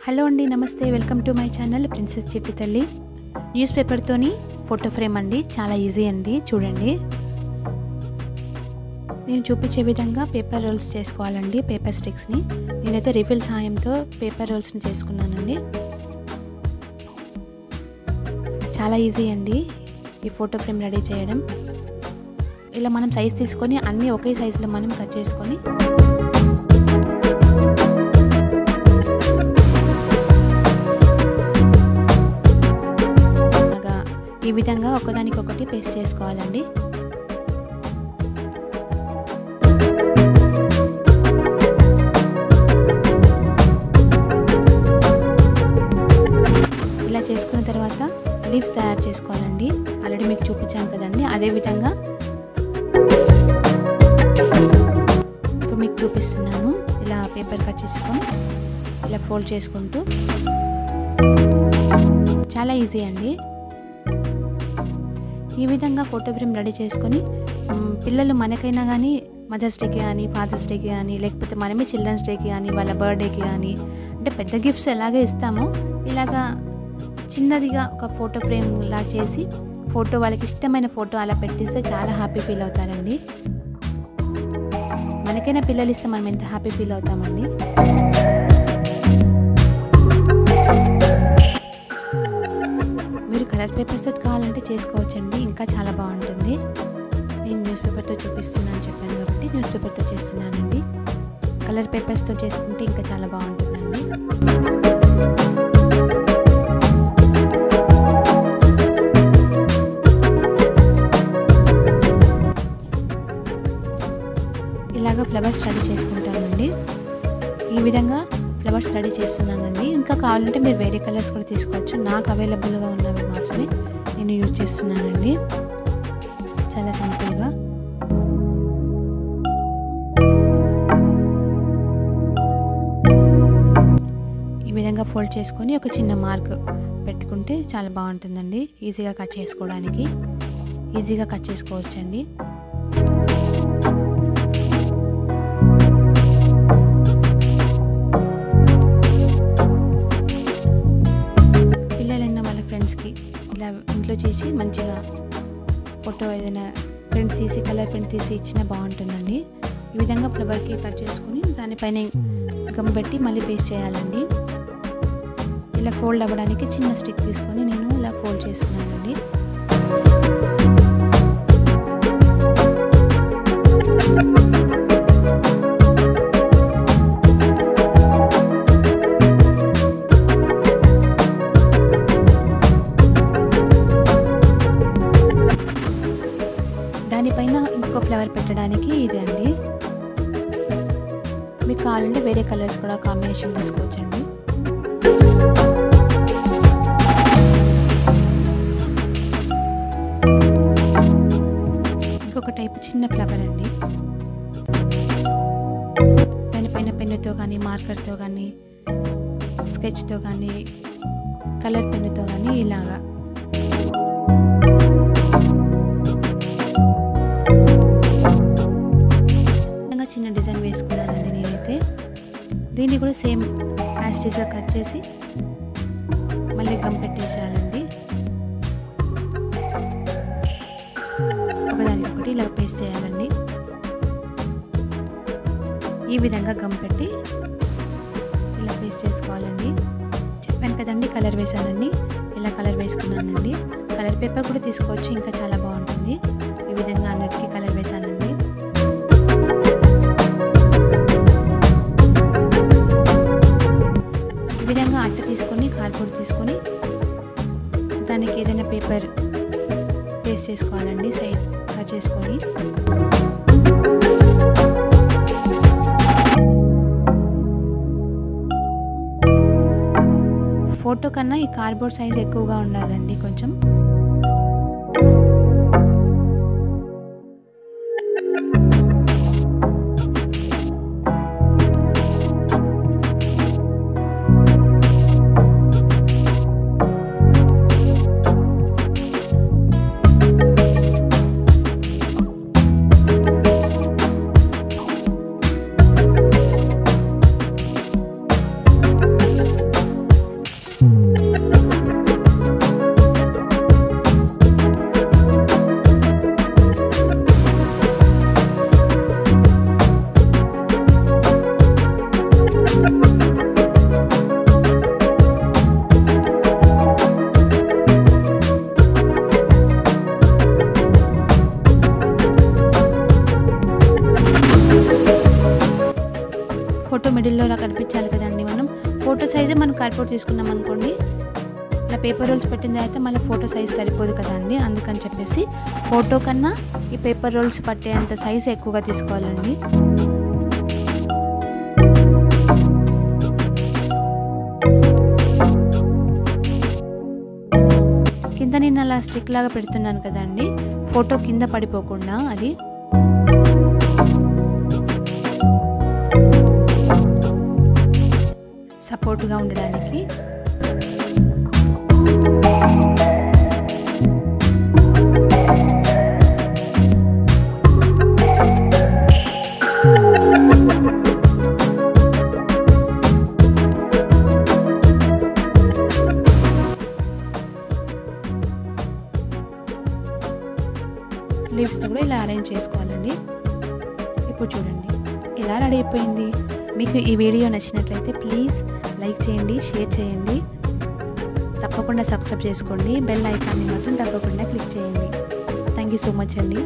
Hello అండి, నమస్తే. Welcome to my channel princess చిట్టి తల్లి. న్యూస్ పేపర్తోని ఫోటో ఫ్రేమ్ అండి. చాలా ఈజీ అండి. చూడండి, నేను చూపించే విధంగా పేపర్ రోల్స్ చేసుకోవాలండి. పేపర్ స్టిక్స్ని నేనైతే రిఫిల్ సహాయంతో పేపర్ రోల్స్ని చేసుకున్నానండి. చాలా ఈజీ అండి ఈ ఫోటో ఫ్రేమ్ రెడీ చేయడం. ఇలా మనం సైజ్ తీసుకొని అన్నీ ఒకే సైజులో మనం కట్ చేసుకొని ఈ విధంగా ఒకదానికొకటి పేస్ట్ చేసుకోవాలండి. ఇలా చేసుకున్న తర్వాత లీవ్స్ తయారు చేసుకోవాలండి. ఆల్రెడీ మీకు చూపించాను కదండి, అదే విధంగా ఇప్పుడు మీకు చూపిస్తున్నాను. ఇలా పేపర్ కట్ చేసుకొని ఇలా ఫోల్డ్ చేసుకుంటూ చాలా ఈజీ అండి. ఈ విధంగా ఫోటో ఫ్రేమ్ రెడీ చేసుకొని పిల్లలు మనకైనా కానీ మదర్స్ డేకి కానీ, ఫాదర్స్ డేకి కానీ, లేకపోతే మనమే చిల్డ్రన్స్ డేకి కానీ, వాళ్ళ బర్త్డేకి కానీ, అంటే పెద్ద గిఫ్ట్స్ ఎలాగే ఇస్తామో ఇలాగా చిన్నదిగా ఒక ఫోటో ఫ్రేమ్ లా చేసి ఫోటో, వాళ్ళకి ఇష్టమైన ఫోటో అలా పెట్టిస్తే చాలా హ్యాపీ ఫీల్ అవుతారండి. మనకైనా పిల్లలు ఇస్తే మనం ఎంత హ్యాపీ ఫీల్ అవుతామండి. మీరు కలర్ పేపర్స్తో కావాలంటే చేసుకోవచ్చండి, ఇంకా చాలా బాగుంటుంది. నేను న్యూస్ పేపర్తో చూపిస్తున్నాను చెప్పాను కాబట్టి న్యూస్ పేపర్తో చేస్తున్నానండి. కలర్ పేపర్స్తో చేసుకుంటే ఇంకా చాలా బాగుంటుందండి. ఇలాగ ఫ్లవర్స్ రెడీ చేసుకుంటానండి. ఈ విధంగా ఫ్లవర్స్ రెడీ చేస్తున్నానండి. ఇంకా కావాలంటే మీరు వేరే కలర్స్ కూడా తీసుకోవచ్చు. నాకు అవైలబుల్గా ఉన్నవి మాత్రమే నేను యూజ్ చేస్తున్నానండి. చాలా సింపుల్గా ఈ విధంగా ఫోల్డ్ చేసుకొని ఒక చిన్న మార్క్ పెట్టుకుంటే చాలా బాగుంటుందండి. ఈజీగా కట్ చేసుకోవడానికి ఈజీగా కట్ చేసుకోవచ్చండి. ఫ్రెండ్స్కి ఇలా ఇంట్లో చేసి మంచిగా ఫోటో ఏదైనా ప్రింట్ తీసి, కలర్ ప్రింట్ తీసి ఇచ్చినా బాగుంటుందండి. ఈ విధంగా ఫ్లవర్కి కట్ చేసుకొని దానిపైన గమ్ పెట్టి మళ్ళీ పేస్ట్ చేయాలండి. ఇలా ఫోల్డ్ అవ్వడానికి చిన్న స్టిక్ తీసుకొని నేను ఇలా ఫోల్డ్ చేస్తున్నానండి. దానిపైన ఇంకొక ఫ్లవర్ పెట్టడానికి ఇది అండి. మీకు కావాలంటే వేరే కలర్స్ కూడా కాంబినేషన్ తీసుకోవచ్చండి. ఇంకొక టైప్ చిన్న ఫ్లవర్ అండి. దానిపైన పెన్నుతో కానీ, మార్కర్తో కానీ, స్కెచ్తో కానీ, కలర్ పెన్నుతో కానీ ఇలాగా చిన్న డిజైన్ వేసుకున్నానండి నేనైతే. దీన్ని కూడా సేమ్ యాస్టీస్గా కట్ చేసి మళ్ళీ గమ్ పెట్టేసేయాలండి. ఒకదానికొకటి ఇలా పేస్ట్ చేయాలండి. ఈ విధంగా గమ్ పెట్టి ఇలా పేస్ట్ చేసుకోవాలండి. చెప్పాను కదండి, కలర్ వేసానండి. ఇలా కలర్ వేసుకున్నానండి. కలర్ పేపర్ కూడా తీసుకోవచ్చు, ఇంకా చాలా బాగుంటుంది. ఈ విధంగా అన్నిటికీ కలర్ వేసానండి. ఈ విధంగా అట్ట తీసుకొని, కార్డ్బోర్డ్ తీసుకొని దానికి ఏదైనా పేపర్ పేస్ట్ చేసుకోవాలండి. సైజ్ కట్ చేసుకొని ఫోటో కన్నా ఈ కార్డ్బోర్డ్ సైజ్ ఎక్కువగా ఉండాలండి కొంచెం. ఫోటోలా కనిపించాలి కదండి. మనం ఫోటో సైజే మనం కార్డ్‌బోర్డ్ తీసుకున్నాం అనుకోండి, ఇలా పేపర్ రోల్స్ పెట్టిన తర్వాత మళ్ళీ ఫోటో సైజ్ సరిపోదు కదండి. అందుకని చెప్పేసి ఫోటో కన్నా ఈ పేపర్ రోల్స్ పట్టేంత సైజ్ ఎక్కువగా తీసుకోవాలండి. కింద నేను అలా స్టిక్ లాగా పెడుతున్నాను కదండి, ఫోటో కింద పడిపోకుండా అది సపోర్ట్గా ఉండడానికి. లీవ్స్ని కూడా ఇలా అరేంజ్ చేసుకోవాలండి. ఇప్పుడు చూడండి ఇలా రెడీ అయిపోయింది. మీకు ఈ వీడియో నచ్చినట్లయితే ప్లీజ్ లైక్ చేయండి, షేర్ చేయండి, తప్పకుండా సబ్స్క్రైబ్ చేసుకోండి. బెల్ ఐకాన్ని మాత్రం తప్పకుండా క్లిక్ చేయండి. థ్యాంక్ యూ సో మచ్ అండి.